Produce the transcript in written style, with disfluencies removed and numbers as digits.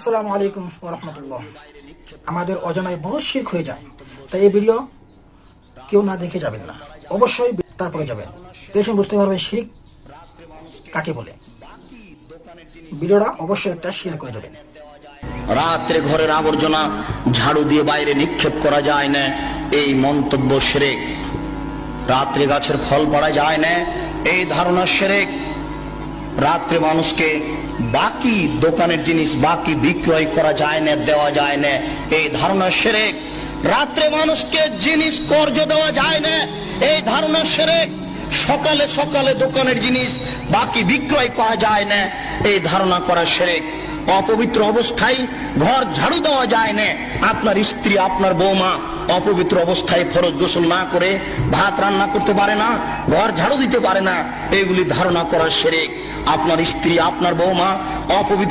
আসসালামু আলাইকুম ওয়া রাহমাতুল্লাহ। আমাদের অজানায় বহুত শিরক হয়ে যায়, তাই এই ভিডিও কেউ না দেখে যাবেন না, অবশ্যই তারপরে যাবেন, পেছন বুঝতে পারবেন শিরক কাকে বলে। ভিডিওটা অবশ্যই একটা শেয়ার করে যাবেন। রাত্রে ঘরের আবর্জনা ঝাড়ু দিয়ে বাইরে নিক্ষেপ করা যায় না, এই মন্তব্য শিরক। রাত্রে গাছের ফল পাড়া যায় না, এই ধারণা শিরক। রাত্রে মানুষকে বাকি দোকানের জিনিস বাকি বিক্রয় করা যায় না, দেওয়া যায় না, এই ধারণা শিরক। রাত্রে মানুষকে জিনিস কর্জ দেওয়া যায় না, এই ধারণা শিরক। সকালে সকালে দোকানের জিনিস বাকি বিক্রয় করা যায় না, এই ধারণা করা শিরক। অপবিত্র অবস্থায় ঘর ঝাড়ু দেওয়া যায় না, আপনার স্ত্রী আপনার বৌমা অপবিত্র অবস্থায় ফরজ গোসল না করে ভাত রান্না করতে পারে না, ঘর ঝাড়ু দিতে পারে না, এগুলি ধারণা করা শিরক। আপনার স্ত্রী আপনার বৌমা অপবিত্র